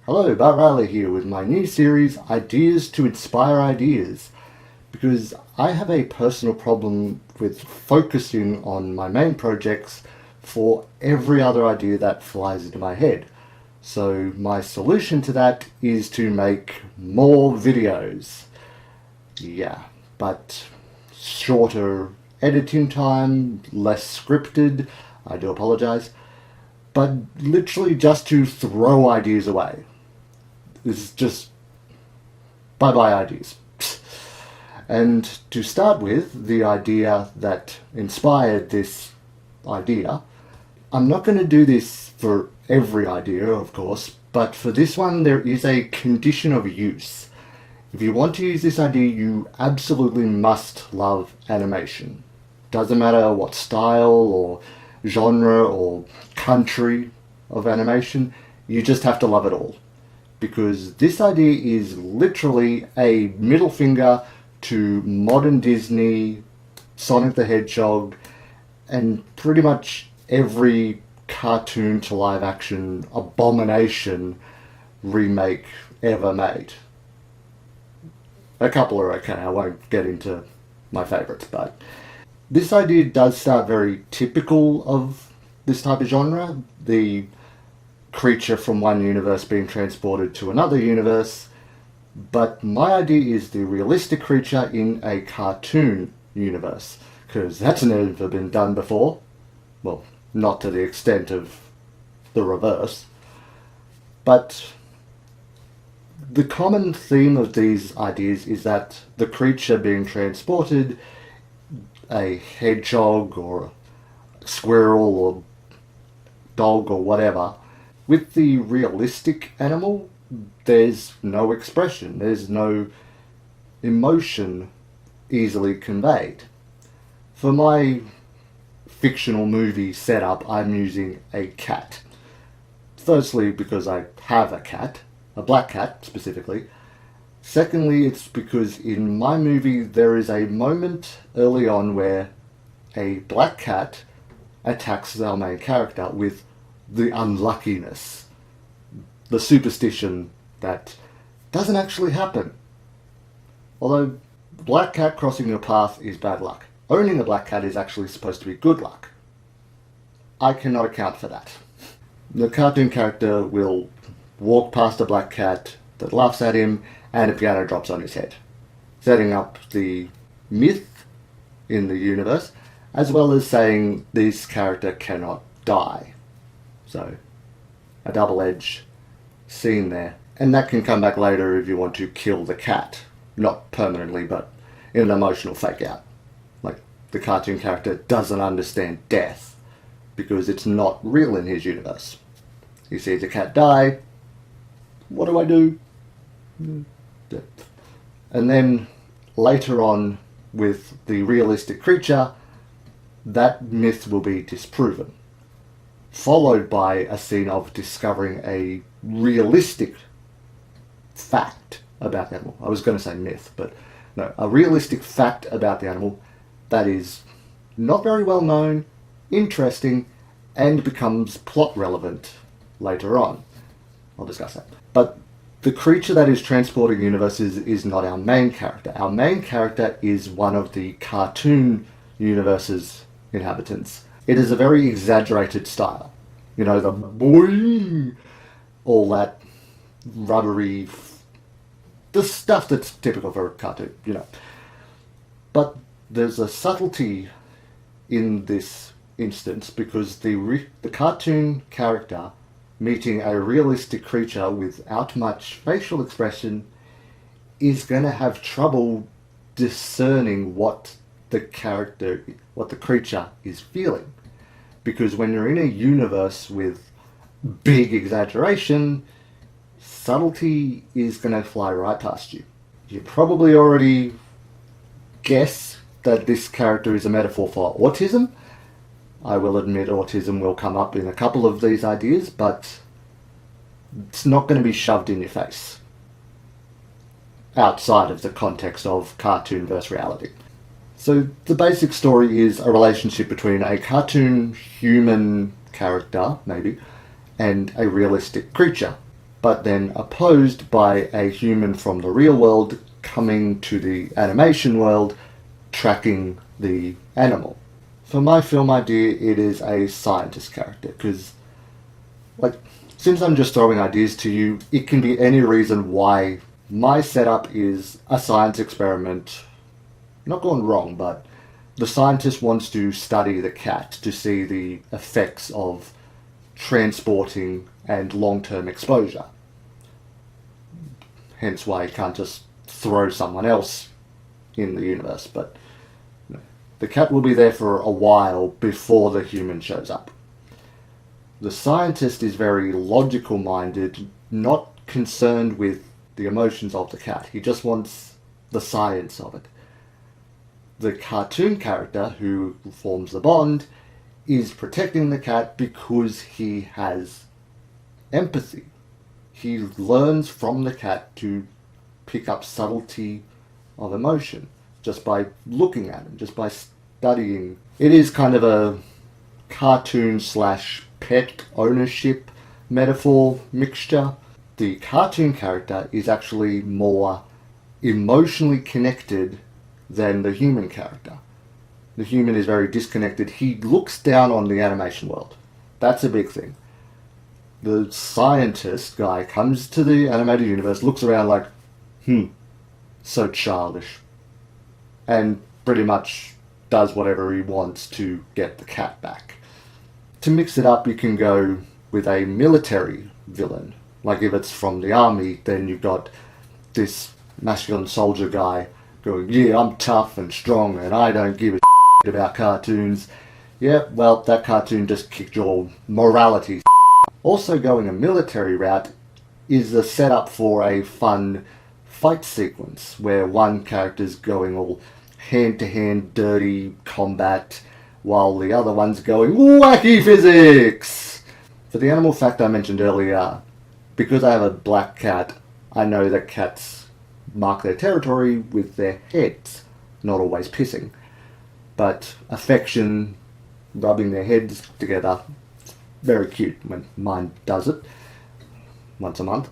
Hello, Bart Riley here with my new series, Ideas to Inspire Ideas, because I have a personal problem with focusing on my main projects for every other idea that flies into my head. So my solution to that is to make more videos. Yeah, but shorter editing time, less scripted, I do apologize, but literally just to throw ideas away. This is just bye-bye ideas. And to start with, the idea that inspired this idea, I'm not going to do this for every idea, of course, but for this one there is a condition of use. If you want to use this idea, you absolutely must love animation. Doesn't matter what style or genre or country of animation, you just have to love it all. Because this idea is literally a middle finger to modern Disney, Sonic the Hedgehog, and pretty much every cartoon to live action abomination remake ever made. A couple are okay, I won't get into my favourites, but this idea does start very typical of this type of genre. The creature from one universe being transported to another universe, but my idea is the realistic creature in a cartoon universe, because that's never been done before. Well, not to the extent of the reverse, but the common theme of these ideas is that the creature being transported, a hedgehog or a squirrel or dog or whatever, with the realistic animal, there's no expression, there's no emotion easily conveyed. For my fictional movie setup, I'm using a cat. Firstly, because I have a cat, a black cat specifically. Secondly, it's because in my movie there is a moment early on where a black cat attacks our main character with the unluckiness, the superstition that doesn't actually happen. Although black cat crossing your path is bad luck. Owning a black cat is actually supposed to be good luck. I cannot account for that. The cartoon character will walk past a black cat that laughs at him and a piano drops on his head, setting up the myth in the universe, as well as saying this character cannot die. So, a double-edged scene there. And that can come back later if you want to kill the cat. Not permanently, but in an emotional fake-out. Like, the cartoon character doesn't understand death, because it's not real in his universe. He sees a cat die. What do I do? And then, later on, with the realistic creature, that myth will be disproven, followed by a scene of discovering a realistic fact about the animal. I was going to say myth, but no, a realistic fact about the animal that is not very well known, interesting, and becomes plot relevant later on. I'll discuss that. But the creature that is transporting universes is not our main character. Our main character is one of the cartoon universe's inhabitants. It is a very exaggerated style. You know, the boing, all that rubbery, the stuff that's typical for a cartoon, you know. But there's a subtlety in this instance because the cartoon character meeting a realistic creature without much facial expression is going to have trouble discerning what the creature is feeling. Because when you're in a universe with big exaggeration, subtlety is going to fly right past you. You probably already guess that this character is a metaphor for autism. I will admit autism will come up in a couple of these ideas, but it's not going to be shoved in your face outside of the context of cartoon versus reality. So the basic story is a relationship between a cartoon human character, maybe, and a realistic creature, but then opposed by a human from the real world coming to the animation world, tracking the animal. For my film idea, it is a scientist character, because, since I'm just throwing ideas to you, it can be any reason why my setup is a science experiment. Not gone wrong, but the scientist wants to study the cat to see the effects of transporting and long-term exposure. Hence why you can't just throw someone else in the universe, but the cat will be there for a while before the human shows up. The scientist is very logical minded, not concerned with the emotions of the cat. He just wants the science of it. The cartoon character who forms the bond is protecting the cat because he has empathy. He learns from the cat to pick up subtlety of emotion just by looking at him, just by studying. It is kind of a cartoon slash pet ownership metaphor mixture. The cartoon character is actually more emotionally connected than the human character. The human is very disconnected. He looks down on the animation world. That's a big thing. The scientist guy comes to the animated universe, looks around like, so childish. And pretty much does whatever he wants to get the cat back. To mix it up, you can go with a military villain. Like if it's from the army, then you've got this masculine soldier guy going, yeah, I'm tough and strong and I don't give a shit about cartoons. Yeah, well, that cartoon just kicked your morality. Also going a military route is the setup for a fun fight sequence where one character's going all hand-to-hand dirty combat while the other one's going wacky physics. For the animal fact I mentioned earlier, because I have a black cat, I know that cats mark their territory with their heads, not always pissing. But affection, rubbing their heads together, very cute when mine does it once a month.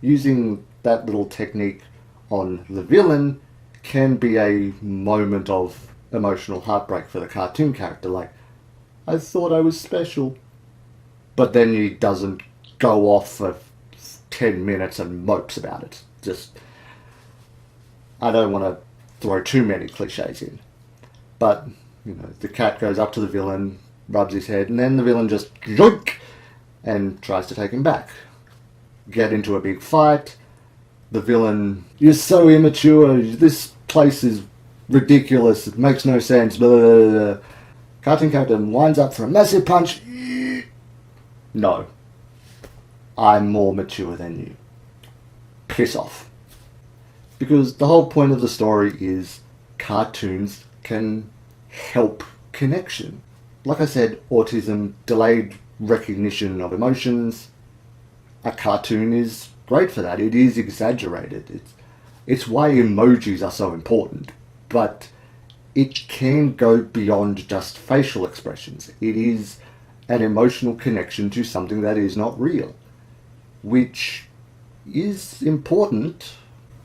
Using that little technique on the villain can be a moment of emotional heartbreak for the cartoon character, like, I thought I was special. But then he doesn't go off for 10 minutes and mopes about it. Just, I don't want to throw too many cliches in. But, the cat goes up to the villain, rubs his head, and then the villain just yoink and tries to take him back. Get into a big fight. The villain, you're so immature, this place is ridiculous, it makes no sense, blah, blah, blah. Cartoon character winds up for a massive punch. No. I'm more mature than you. Piss off. Because the whole point of the story is cartoons can help connection. Like I said, autism, delayed recognition of emotions. A cartoon is great for that. It is exaggerated. It's why emojis are so important. But it can go beyond just facial expressions. It is an emotional connection to something that is not real, which is important,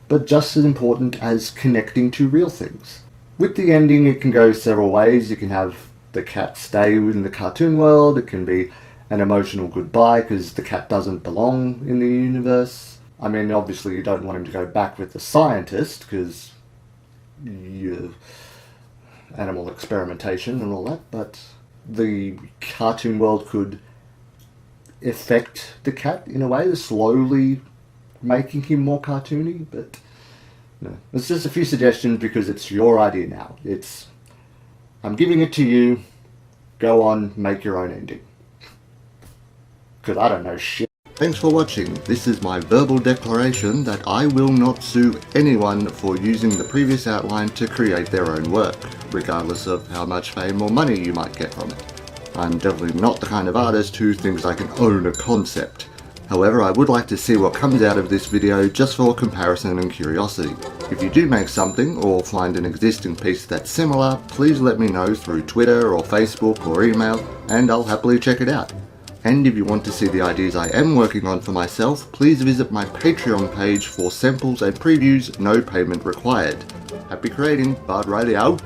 but just as important as connecting to real things. With the ending, it can go several ways. You can have the cat stay in the cartoon world. It can be an emotional goodbye because the cat doesn't belong in the universe. I mean, obviously you don't want him to go back with the scientist because animal experimentation and all that, but the cartoon world could affect the cat in a way, slowly making him more cartoony, but no. It's just a few suggestions because it's your idea now. I'm giving it to you. Go on, make your own ending. Because I don't know shit. Thanks for watching. This is my verbal declaration that I will not sue anyone for using the previous outline to create their own work, regardless of how much fame or money you might get from it. I'm definitely not the kind of artist who thinks I can own a concept. However, I would like to see what comes out of this video just for comparison and curiosity. If you do make something or find an existing piece that's similar, please let me know through Twitter or Facebook or email, and I'll happily check it out. And if you want to see the ideas I am working on for myself, please visit my Patreon page for samples and previews, no payment required. Happy creating, Bard Riley out!